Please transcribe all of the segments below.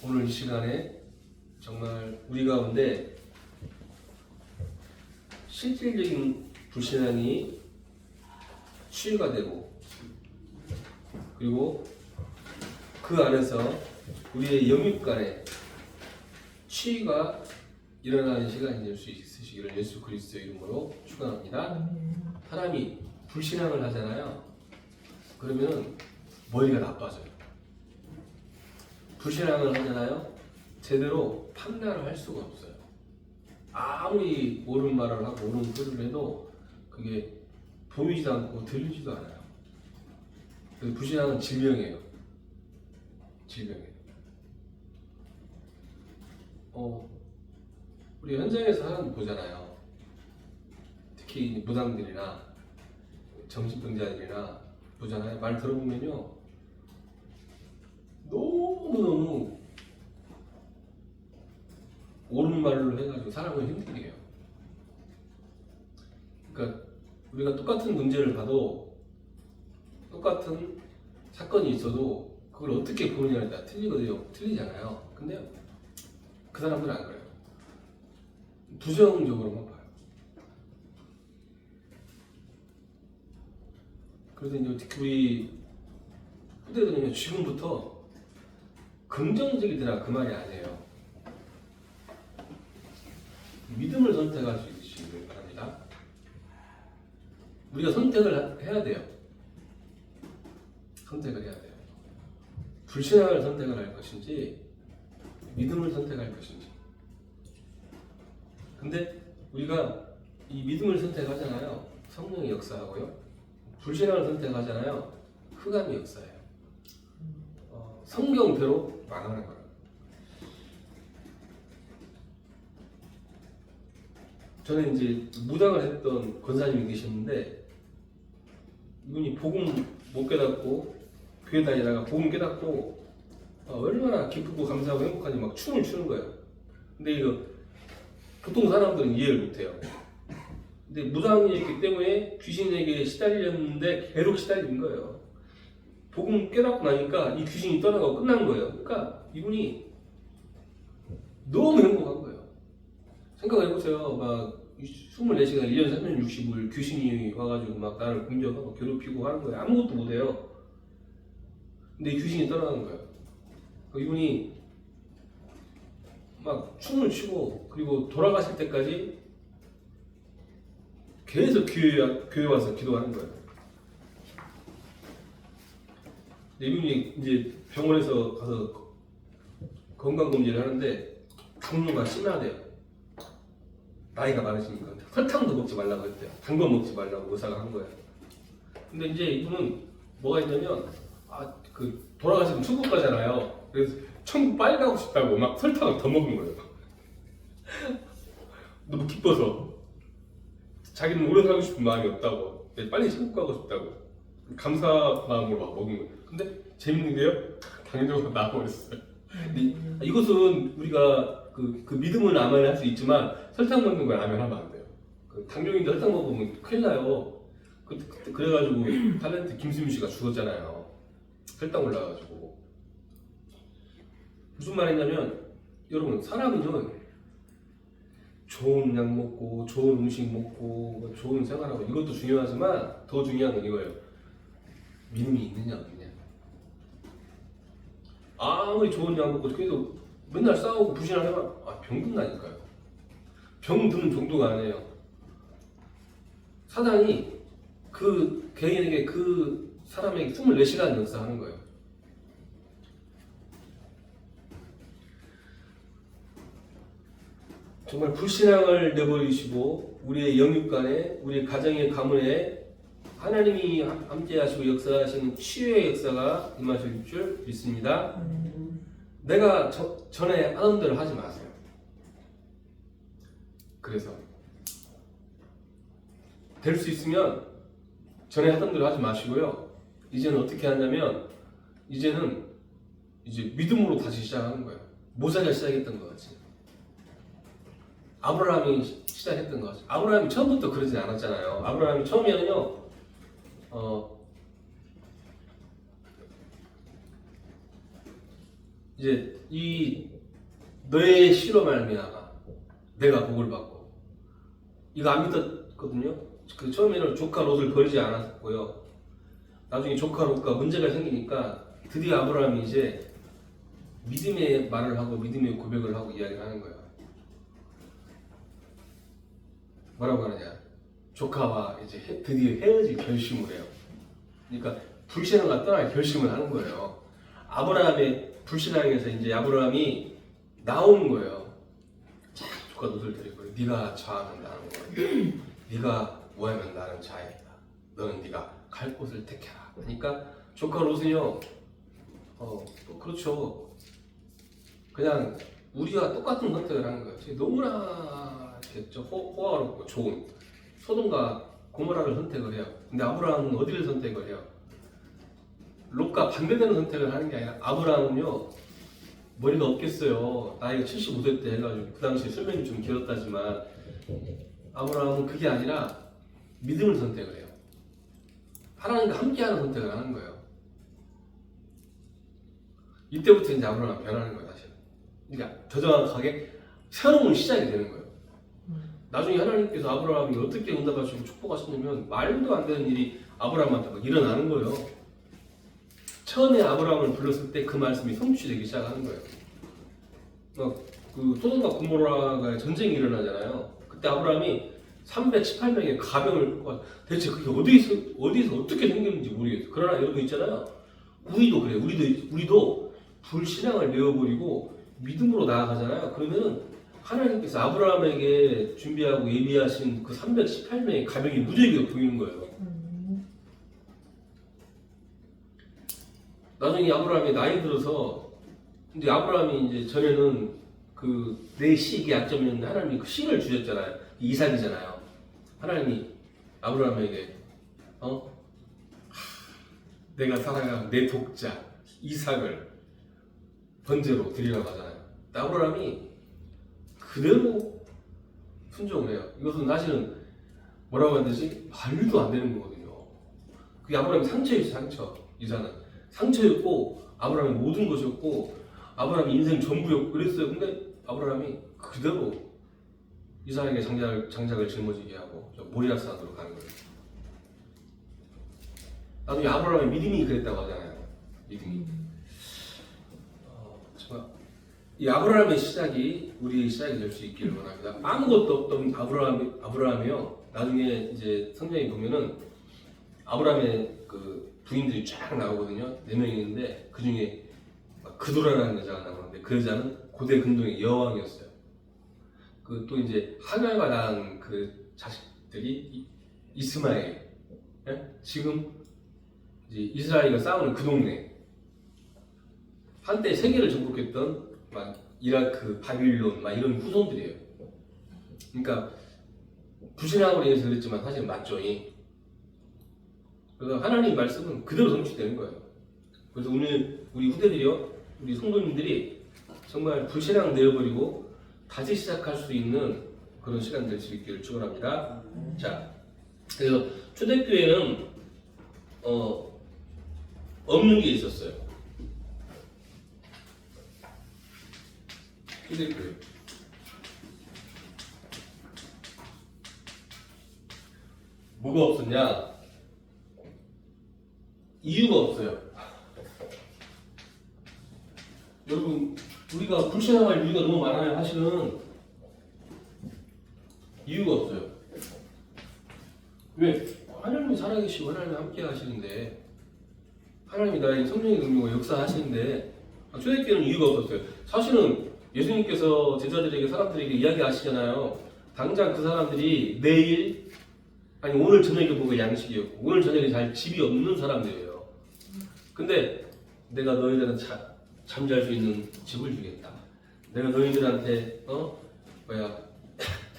오늘 이 시간에 정말 우리 가운데 실질적인 불신앙이 치유가 되고, 그리고 그 안에서 우리의 영육 간에 치유가 일어나는 시간이 될 수 있으시기를 예수 그리스도의 이름으로 축원합니다. 사람이 불신앙을 하잖아요. 그러면 머리가 나빠져요. 불신앙을 하잖아요. 제대로 판단을 할 수가 없어요. 아무리 옳은 말을 하고 옳은 소리를 해도 그게 보이지도 않고 들리지도 않아요. 그래서 불신앙은 질병이에요. 질병이에요. 우리 현장에서 사람 보잖아요. 특히 무당들이나 정신병자들이나 보잖아요. 말 들어보면요, 너무너무 옳은 말로 해가지고 사람을 힘들게 해요. 그러니까 우리가 똑같은 문제를 봐도, 똑같은 사건이 있어도 그걸 어떻게 보느냐에 따라 틀리거든요. 틀리잖아요. 근데 그 사람들은 안 그래요. 부정적으로만 봐요. 그래서 이제 특히 우리 후대들은요, 지금부터 긍정적이더라 그 말이 아니에요. 믿음을 선택할 수 있으시길 바랍니다. 우리가 선택을 해야 돼요. 선택을 해야 돼요. 불신앙을 선택을 할 것인지 믿음을 선택할 것인지. 근데 우리가 이 믿음을 선택하잖아요. 성령이 역사하고요. 불신앙을 선택하잖아요. 흑암이 역사해요. 성경대로 망하는 거예요. 저는 이제 무당을 했던 권사님이 계셨는데, 이분이 복음 못 깨닫고 교회 다니다가 복음 깨닫고 얼마나 기쁘고 감사하고 행복한지 막 춤을 추는 거예요. 근데 이거 보통 사람들은 이해를 못해요. 근데 무당이었기 때문에 귀신에게 시달렸는데 계속 시달린 거예요. 복음 깨닫고 나니까 이 귀신이 떠나가고 끝난 거예요. 그러니까 이분이 너무 행복한 거예요. 생각해보세요. 막 24시간 1년 360일 귀신이 와가지고 막 나를 공격하고 괴롭히고 하는 거예요. 아무것도 못해요. 근데 귀신이 떠나는 거예요. 이분이 막 춤을 추고, 그리고 돌아가실 때까지 계속 교회 와서 기도하는 거예요. 이분이 이제 병원에서 가서 건강검진을 하는데 당뇨가 심하대요. 나이가 많으시니까. 설탕도 먹지 말라고 했대요. 단 거 먹지 말라고 의사가 한 거예요. 근데 이제 이분은 뭐가 있냐면, 돌아가시면 천국 가잖아요. 그래서 천국 빨리 가고 싶다고 막 설탕을 더 먹은 거예요. 너무 기뻐서. 자기는 오래 살고 싶은 마음이 없다고, 빨리 천국 가고 싶다고 감사 마음으로 막 먹은 거예요. 근데 재밌는 게요, 당뇨가 나와버렸어요. 근데 이것은 우리가 그 믿음을 아멘 할 수 있지만 설탕 먹는 걸 아멘 하면 안 돼요. 당뇨인데 설탕 먹으면 큰일 나요. 그래가지고 탤런트 김수민 씨가 죽었잖아요. 혈당 올라가지고. 무슨 말이냐면, 여러분, 사람은요, 좋은 약 먹고 좋은 음식 먹고 좋은 생활하고 이것도 중요하지만 더 중요한 건 이거예요. 믿음이 있느냐 없느냐. 아무리 좋은 약 먹고 그래도 맨날 싸우고 불신하면 병든다니까요. 병드는 정도가 아니에요. 사단이 그 개인에게, 그 사람에게 24시간 역사하는 거예요. 정말 불신앙을 내버리시고 우리의 영육 간에, 우리 가정의 가문에 하나님이 함께하시고 역사하시는 치유의 역사가 임하실 줄 믿습니다. 내가 전에 하던 대로 하지 마세요. 그래서 될 수 있으면 전에 하던 대로 하지 마시고요. 이제는 어떻게 하냐면, 이제는 이제 믿음으로 다시 시작하는 거예요. 모세가 시작했던 것 같이. 아브라함이 시작했던 것 같이. 아브라함이 처음부터 그러지 않았잖아요. 아브라함이 처음에는요, 이제 이 너의 씨로 말미암아 내가 복을 받고 이거 안 믿었거든요. 그 처음에는 조카 롯을 버리지 않았고요. 나중에 조카 롯과 문제가 생기니까 드디어 아브라함이 이제 믿음의 말을 하고 믿음의 고백을 하고 이야기를 하는 거예요. 뭐라고 하느냐? 조카와 이제 드디어 헤어질 결심을 해요. 그러니까 불신앙과 떠날 결심을 하는 거예요. 아브라함의 불신앙에서 이제 아브라함이 나오는 거예요. 자, 조카 롯을 데리고 네가 좌하면 나는 거야. 네가 우하면 나는 좌이다. 너는 네가 갈 곳을 택해라. 그러니까 조카 롯은요. 그렇죠. 그냥 우리가 똑같은 선택을 하는 거예요. 너무나 호화롭고 좋은 소돔과 고모라를 선택을 해요. 근데 아브라함은 어디를 선택을 해요? 롯과 반대되는 선택을 하는 게 아니라 아브라함은요 머리가 없겠어요. 나이가 75세 때 해가지고 그 당시에 수명이 좀 길었다지만 아브라함은 그게 아니라 믿음을 선택을 해요. 하나님과 함께하는 선택을 하는 거예요. 이때부터 이제 아브라함은 변하는 거예요, 사실. 그러니까 더 정확하게 새로운 시작이 되는 거예요. 나중에 하나님께서 아브라함이 어떻게 응답하시고 축복하셨냐면 말도 안 되는 일이 아브라함한테 막 일어나는 거예요. 처음에 아브라함을 불렀을 때 그 말씀이 성취되기 시작하는 거예요. 그 소돔과 고모라가 전쟁이 일어나잖아요. 그때 아브라함이 318명의 가병을 끌고 와. 대체 그게 어디서 어떻게 생겼는지 모르겠어요. 그러나 여러분 있잖아요. 우리도 그래요. 우리도 불신앙을 내어버리고 믿음으로 나아가잖아요. 그러면은 하나님께서 아브라함에게 준비하고 예비하신 그 318명의 가병이 무지하게 보이는 거예요. 나중에 아브라함이 나이 들어서 이제 아브라함이 이제 전에는 그 내 씨의 약점이었는데 하나님이 그 씨를 주셨잖아요. 이삭이잖아요. 하나님이 아브라함에게 내가 사랑하는 내 독자 이삭을 번제로 드리라고 하잖아요. 아브라함이 그대로 순종을 해요. 이것은 사실은 뭐라고 해야 되지? 말도 안 되는 거거든요. 그게 아브라함이 상처였어요. 상처. 이삭은 상처였고 아브라함의 모든 것이었고 아브라함이 인생 전부였고 그랬어요. 근데 아브라함이 그대로 이삭에게 장작을 짊어지게 하고 모리아산으로 가는 거예요. 나중에 아브라함의 믿음이 그랬다고 하잖아요. 믿음이. 정말 이 아브라함의 시작이 우리의 시작이 될 수 있기를 원합니다. 아무것도 없던 아브라함이요. 나중에 이제 성경에 보면은 아브라함의 그 부인들이 쫙 나오거든요. 4명이 있는데 그 중에 그도라라는 여자가 나오는데 그 여자는 고대 근동의 여왕이었어요. 그 또 이제 하갈과 낳은 그 자식들이 이스마엘. 예? 지금 이제 이스라엘과 싸우는 그 동네. 한때 세계를 정복했던 막 이라크, 바빌론 막 이런 후손들이에요. 그러니까 불신앙으로 인해서 그랬지만 사실 맞죠. 그래서 하나님 말씀은 그대로 성취되는 거예요. 그래서 오늘 우리 후대들이요, 우리 성도님들이 정말 불신앙 내어버리고 다시 시작할 수 있는 그런 시간 될 수 있기를 축원합니다. 자, 그래서 초대교회는 없는 게 있었어요. 초대교회. 뭐가 없었냐? 이유가 없어요. 여러분, 우리가 불신앙할 이유가 너무 많아요. 사실은 이유가 없어요. 왜? 하나님이 살아계시고 하나님이 함께 하시는데 하나님이 나의 성령의 능력으로 역사하시는데 초대교회는 이유가 없었어요. 사실은 예수님께서 제자들에게 사람들에게 이야기하시잖아요. 당장 그 사람들이 내일 아니 오늘 저녁에 먹을 양식이었고 오늘 저녁에 잘 집이 없는 사람들이에요. 근데 내가 너희들은 잠잘 수 있는 집을 주겠다. 내가 너희들한테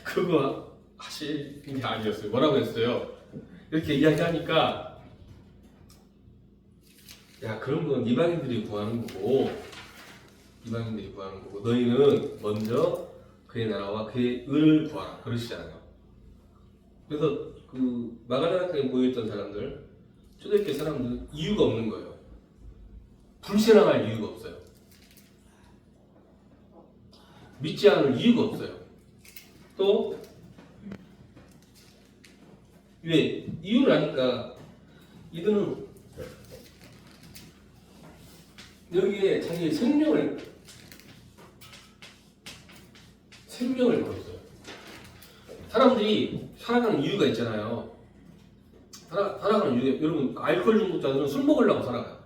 그거 하실 게 아니었어요. 뭐라고 했어요? 이렇게 이야기하니까 야 그런 건 이방인들이 구하는 거고 너희는 먼저 그의 나라와 그의 의를 구하라 그러시잖아요. 그래서 그 마가다락에 모여있던 사람들 초대교회 사람들 이유가 없는 거예요. 불신앙할 이유가 없어요. 믿지 않을 이유가 없어요. 또 왜? 이유를 아니까 이들은 여기에 자기의 생명을 걸었어요. 사람들이 살아가는 이유가 있잖아요. 살아가는 이유, 여러분 알코올 중독자들은 술 먹으려고 살아가요.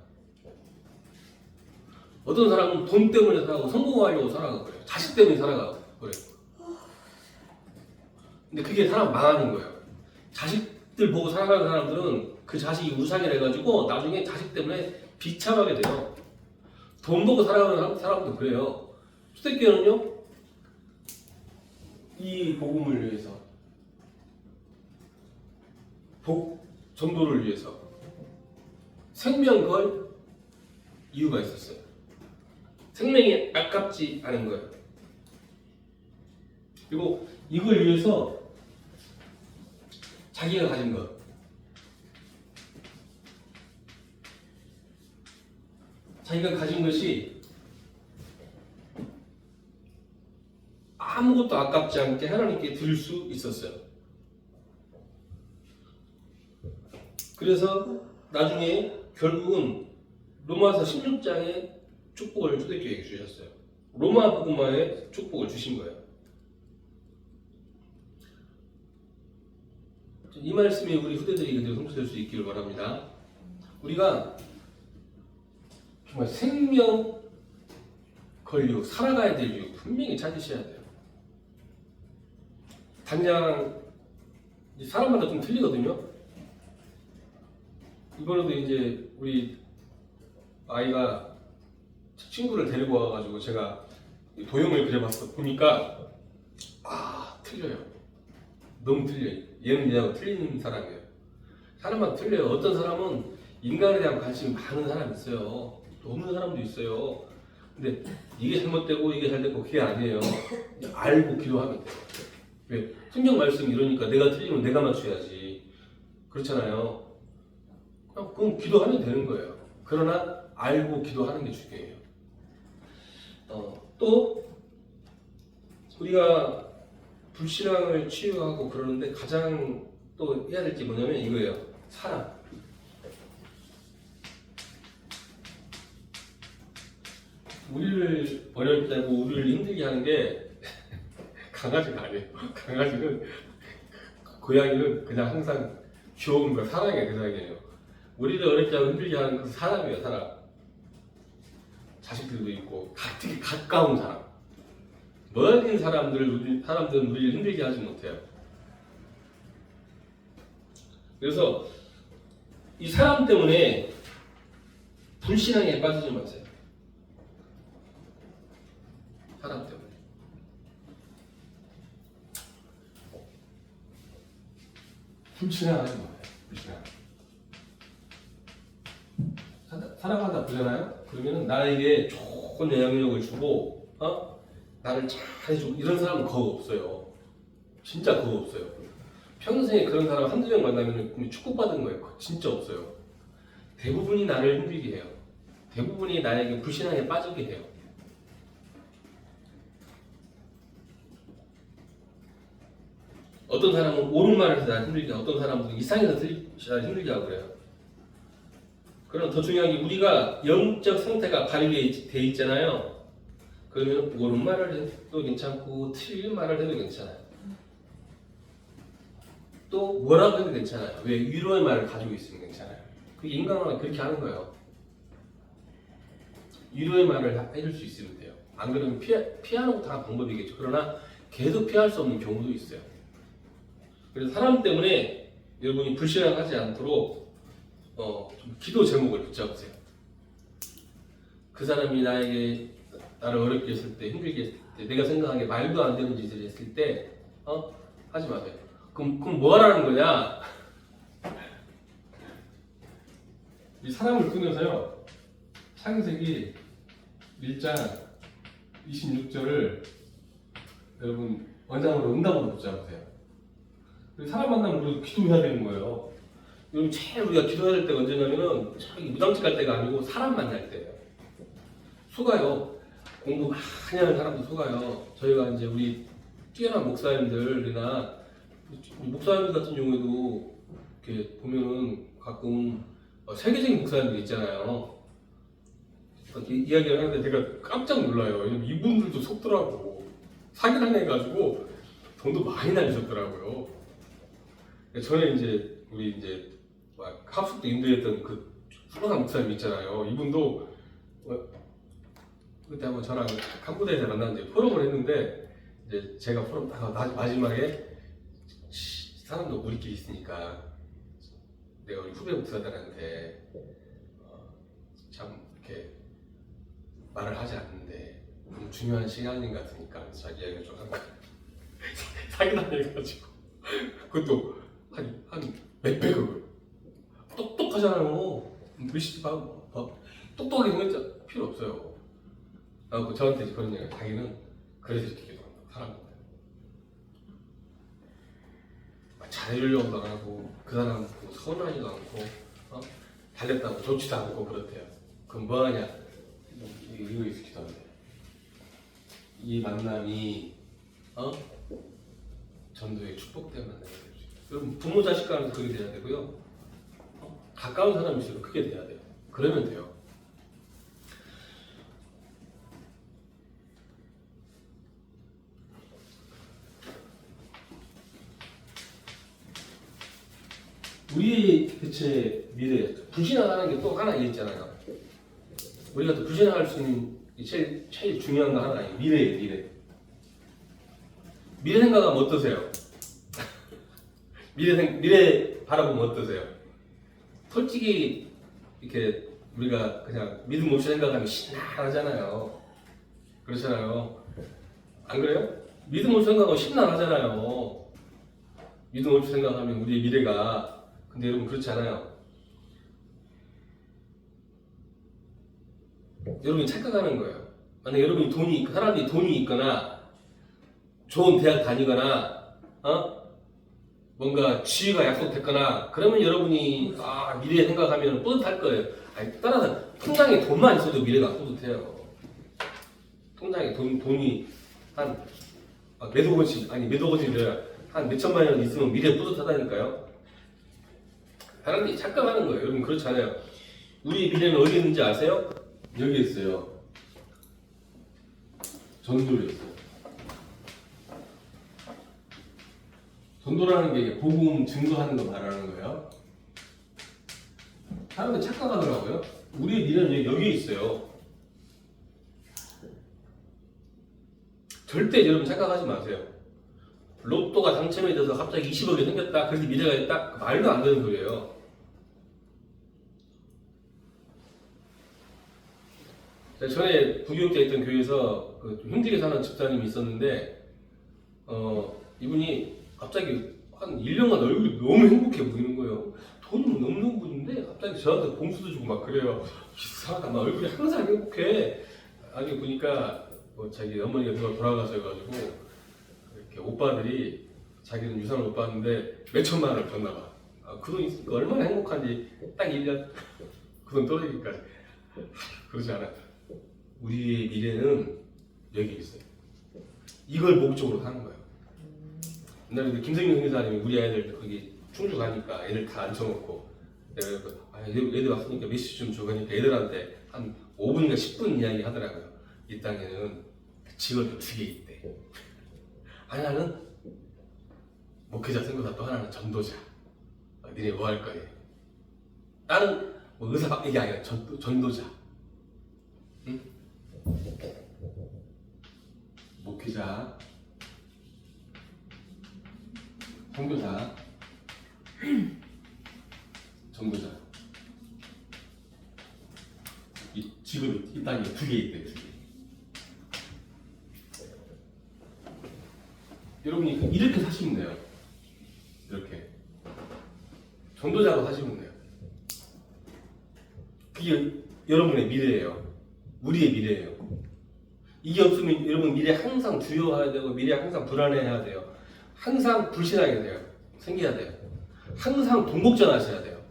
어떤 사람은 돈 때문에 살아가고 성공하려고 살아가고 그래요. 자식 때문에 살아가고 그래요. 근데 그게 사람 망하는 거예요. 자식들 보고 살아가는 사람들은 그 자식이 우상이 돼가지고 나중에 자식 때문에 비참하게 돼요. 돈 보고 살아가는 사람도 그래요. 초대교회는요, 이 복음을 위해서, 전도를 위해서 생명 걸 이유가 있었어요. 생명이 아깝지 않은 거예요. 그리고 이걸 위해서 자기가 가진 것, 자기가 가진 것이 아무것도 아깝지 않게 하나님께 드릴 수 있었어요. 그래서 나중에 결국은 로마서 16장에 축복을 초대교회에게 주셨어요. 로마 복음화에 축복을 주신 거예요. 이 말씀이 우리 후대들이 그대로 성취될 수 있기를 바랍니다. 우리가 정말 생명 걸리고 살아가야 될 이유 분명히 찾으셔야 돼요. 당장 사람마다 좀 틀리거든요. 이번에도 이제 우리 아이가 친구를 데리고 와가지고 제가 도형을 그려봤어. 보니까 틀려요. 너무 틀려요. 얘는 얘하고 틀리는 사람이에요. 사람마다 틀려요. 어떤 사람은 인간에 대한 관심이 많은 사람이 있어요. 또 없는 사람도 있어요. 근데 이게 잘못되고 이게 잘되고 그게 아니에요. 알고 기도하면 돼요. 왜? 성경 말씀이 이러니까 내가 틀리면 내가 맞춰야지. 그렇잖아요. 그럼 기도하면 되는 거예요. 그러나 알고 기도하는 게 중요해요. 또 우리가 불신앙을 치유하고 그러는데 가장 또 해야 될 게 뭐냐면 이거예요. 사랑. 우리를 어렵다고 우리를 힘들게 하는 게 강아지가 아니에요. 강아지는, 고양이는 그냥 항상 귀여운 거, 사랑의 대상이에요. 우리를 어렵게 하고 힘들게 하는 그 사람이에요, 사람. 자식들도 있고, 특히 가까운 사람. 멀린 사람들은 우리를 힘들게 하지 못해요. 그래서 이 사람 때문에 불신앙에 빠지지 마세요. 사람 때문에. 불신앙하지 마세요. 불신앙. 살아가다 보잖아요. 그러면은 나에게 좋은 영향력을 주고, 나를 잘해주고 이런 사람은 거의 없어요. 진짜 거의 없어요. 평생에 그런 사람 한두 명 만나면 축복받은 거예요. 진짜 없어요. 대부분이 나를 힘들게 해요. 대부분이 나에게 불신앙에 빠지게 해요. 어떤 사람은 옳은 말을 해서 나를 힘들게 하고, 어떤 사람은 이상해서 나를 힘들게 하고 그래요. 그럼 더 중요한 게 우리가 영적 상태가 발휘되어 있잖아요. 그러면 옳은 말을 해도 괜찮고 틀린 말을 해도 괜찮아요. 또 뭐라고 해도 괜찮아요. 왜? 위로의 말을 가지고 있으면 괜찮아요. 그게 인간은 그렇게 하는 거예요. 위로의 말을 해줄 수 있으면 돼요. 안 그러면 피하는 것도 다 방법이겠죠. 그러나 계속 피할 수 없는 경우도 있어요. 그래서 사람 때문에 여러분이 불신앙하지 않도록 좀 기도 제목을 붙잡으세요. 그 사람이 나를 어렵게 했을 때, 힘들게 했을 때, 내가 생각하기에 말도 안 되는 짓을 했을 때, 하지 마세요. 그럼 뭐 하라는 거냐? 이 사람을 통해서요, 창세기 1장 26절을 여러분 원장으로 응답으로 붙잡으세요. 사람 만나면 우리가 기도해야 되는 거예요. 여러분 제일 우리가 기도해야 될 때가 언제냐면은 무당집 갈 때가 아니고 사람 만날 때예요. 수가요. 공부 많이 하는 사람도 속아요. 저희가 이제 우리 뛰어난 목사님들이나 목사님들 같은 경우에도 이렇게 보면은 가끔 세계적인 목사님들 있잖아요. 이야기를 하는데 제가 깜짝 놀라요. 왜냐면 이분들도 속더라고. 사기를 해가지고 돈도 많이 날리셨더라고요. 전에 이제 우리 이제 합숙도 인도했던 그 훌륭한 목사님 있잖아요. 이분도 그때 한번 저랑 캄보디아에서 만났는데 포럼을 했는데 이제 제가 포럼 딱 마지막에 사람도 우리끼리 있으니까 내가 우리 후배 목사들한테 참 이렇게 말을 하지 않는데 너무 중요한 시간인 것 같으니까 자기 이야기를 좀 하고 사기당해가지고 그것도 한 몇백억을 똑똑하잖아요. 글씨 똑똑하게 생겼죠. 필요 없어요. 저한테 그런 얘기 자기는 그래서 이렇게 기도한다. 사람한테 잘해주려고도 안 하고 그 사람 서운하지도 않고 달랬다고 좋지도 않고 그렇대요. 그럼 뭐하냐? 이거 있을지도 않네. 이 만남이 전도의 축복된 만남이 되죠. 여러분 부모 자식 간에서 그렇게 돼야 되고요. 가까운 사람일수록 그게 돼야 돼요. 그러면 돼요. 우리의 대체 미래, 불신앙하는 게 또 하나 있잖아요. 우리가 또 불신앙할 수 있는 제일 중요한 거 하나가 미래예요, 미래. 미래 생각하면 어떠세요? 미래 바라보면 어떠세요? 솔직히 이렇게 우리가 그냥 믿음 없이 생각하면 신나하잖아요. 그렇잖아요. 안 그래요? 믿음 없이 생각하면 신나하잖아요. 믿음 없이 생각하면 우리의 미래가. 근데 여러분 그렇지 않아요. 여러분이 착각하는 거예요. 만약 여러분이 사람들이 돈이 있거나 좋은 대학 다니거나 뭔가 지위가 약속됐거나 그러면 여러분이 미래 생각하면 뿌듯할 거예요. 따라서 통장에 돈만 있어도 미래가 뿌듯해요. 통장에 돈이 한 몇억 원씩 몇억 원씩 한 몇천만 원 있으면 미래 뿌듯하다니까요. 사람들이 착각하는 거예요. 여러분 그렇지 않아요. 우리 미래는 어디 있는지 아세요? 여기 있어요. 전도에 있어요. 전도라는 게 복음 증거하는 거 말하는 거예요. 사람들이 착각하더라고요. 우리의 미래는 여기에 있어요. 절대 여러분 착각하지 마세요. 로또가 당첨이 돼서 갑자기 20억이 생겼다. 그래서 미래가 있다. 말도 안 되는 소리예요. 전에 부교육자 있던 교회에서 좀 힘들게 사는 집사님이 있었는데 이분이 갑자기 한 1년간 얼굴이 너무 행복해 보이는 거예요. 돈이 너무 보이는데 갑자기 저한테 봉수도 주고 막 그래요. 이상하다. 막 얼굴이 항상 행복해. 나중에 보니까 자기 어머니가 누가 돌아가서 해가지고 이렇게 오빠들이 자기는 유산을 못 받는데 몇 천만 원을 줬나 봐. 그 돈 있으니까 얼마나 행복한지 딱 1년 그 돈 떨어지기까지. 그러지 않아요. 우리의 미래는 여기 있어요. 이걸 목적으로 하는 거예요. 옛날에 김성윤 선교사님이 우리 아이들 거기 충주 가니까 애들 다 앉혀놓고 내가 애들 왔으니까 메시지 좀 줘. 그러니까 애들한테 한 5분인가 10분 이야기 하더라고요. 이 땅에는 직업이 2개 있대. 하나는 목회자 선교사, 또 하나는 전도자. 니네 뭐 할 거예요? 다른 의사 이게 아니라 전도자. 응? 목회자, 선교사, 전도자. 이 직업이 이 땅에 2개 있대. 2개. 여러분이 이렇게 사시면 돼요. 이렇게 전도자로 사시면 돼요. 그게 여러분의 미래예요. 우리의 미래예요. 이게 없으면 여러분 미래 항상 두려워해야 되고 미래 항상 불안해해야 돼요. 항상 불신하게 돼요. 생겨야 돼요. 항상 돈 걱정하셔야 돼요.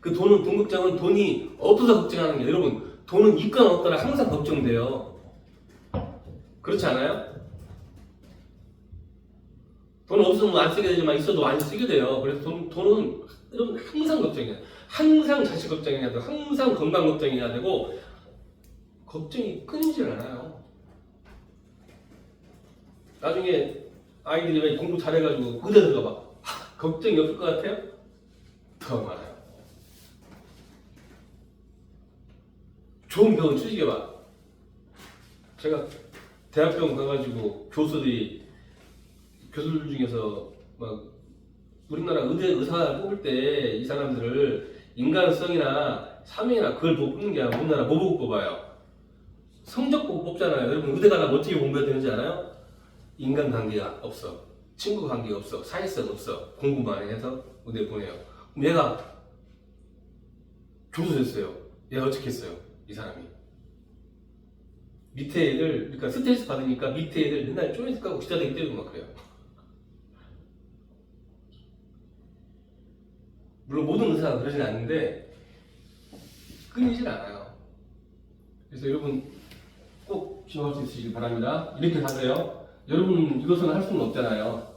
그 돈 걱정은 돈이 없어서 걱정하는 게 여러분 돈은 있거나 없거나 항상 걱정돼요. 그렇지 않아요? 돈 없으면 안 쓰게 되지만 있어도 많이 쓰게 돼요. 그래서 돈은 여러분 항상 걱정이야. 항상 자식 걱정해야 되고 항상 건강 걱정해야 되고 걱정이 끊이질 않아요. 나중에 아이들이 공부 잘해가지고 의대 들어가봐. 걱정이 없을 것 같아요? 더 많아요. 좋은 병원 취직해봐. 제가 대학병원 가가지고 교수들 중에서 막 우리나라 의사 뽑을 때 이 사람들을 인간성이나 사명이나 그걸 보고 뽑는 게 아니라 우리나라 뭐 보고 뽑아요? 성적 보고 뽑잖아요. 여러분 의대 가나 어떻게 공부해야 되는지 알아요? 인간관계가 없어. 친구 관계가 없어. 사회성 없어. 공부만 해서 의대 보내요. 그럼 얘가 교수 됐어요. 얘가 어떻게 했어요? 이 사람이. 밑에 애들, 그러니까 스트레스 받으니까 밑에 애들 맨날 쪼매서 까고 기자대기 때리고 막 그래요. 물론 모든 의사가 그러진 않는데 끊이질 않아요. 그래서 여러분 꼭 기억할 수 있으시길 바랍니다. 이렇게 하세요. 여러분 이것은 할 수는 없잖아요.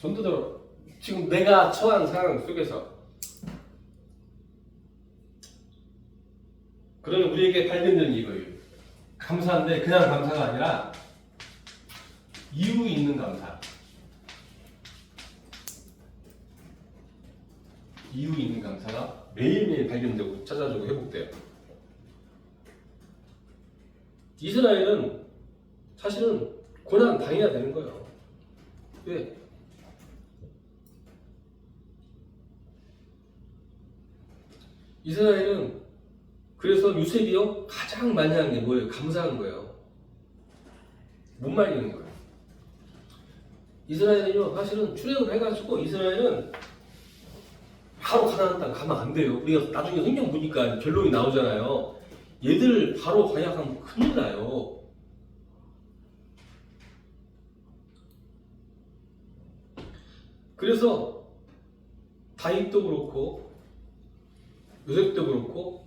전도대로 지금 내가 처한 상황 속에서 그러면 우리에게 발견되는 이거예요. 감사한데 그냥 감사가 아니라 이유 있는 감사. 이유 있는 감사가 매일매일 발견되고 찾아주고 회복돼요. 이스라엘은 사실은 고난 당해야 되는 거예요. 왜? 이스라엘은 그래서 유세비요 가장 많이 하는 게 뭐예요? 감사한 거예요. 못 말리는 거예요. 이스라엘은요 사실은 출애굽을 해가지고 이스라엘은 바로 가나안 땅 가면 안 돼요. 우리가 나중에 성경 보니까 결론이 나오잖아요. 얘들 바로 가약하면 큰일 나요. 그래서 다윗도 그렇고 요셉도 그렇고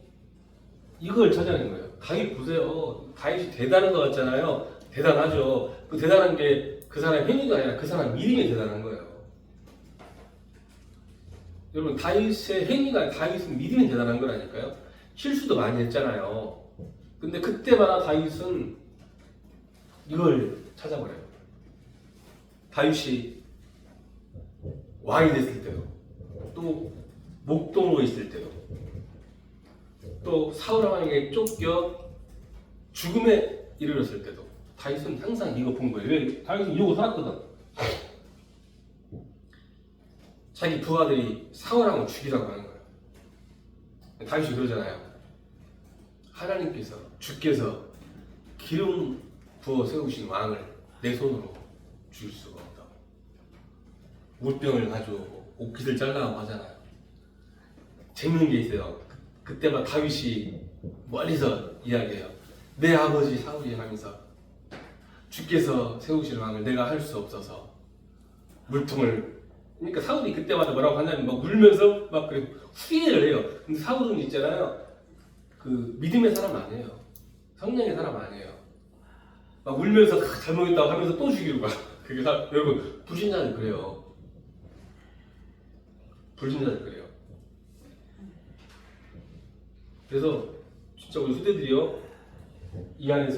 이걸 찾아낸 거예요. 다윗 보세요. 다윗이 대단한 것 같잖아요. 대단하죠. 그 대단한 게 그 사람의 행위가 아니라 그 사람 믿음이 대단한 거예요. 여러분 다윗의 행위가 다윗은 믿음이 대단한 거라니까요. 실수도 많이 했잖아요. 근데 그때마다 다윗은 이걸 찾아버려요. 다윗이 왕이 됐을 때도 또 목동으로 있을 때도 또 사울 왕에게 쫓겨 죽음에 이르렀을 때도 다윗은 항상 이거 본 거예요. 왜? 다윗은 이러고 살았거든. 자기 부하들이 사울 왕을 죽이라고 하는 거예요. 다윗이 그러잖아요. 하나님께서 주께서 기름 부어 세우신 왕을 내 손으로 죽일 수가 없다. 물병을 가져오고 옷깃을 잘라고 하잖아요. 재밌는 게 있어요. 그때만 다윗이 멀리서 이야기해요. 내 아버지 사울이 하면서 주께서 세우실 왕을 내가 할 수 없어서 물통을 그러니까 사울이 그때마다 뭐라고 하냐면 막 울면서 막 후회를 해요. 근데 사울은 있잖아요. 그 믿음의 사람 아니에요. 성령의 사람 아니에요. 막 울면서 잘못했다고 하면서 또 죽이고 가. 그게 여러분 불신자는 그래요. 불신자는 그래요. 그래서 진짜 우리 후대들이요 이 안에서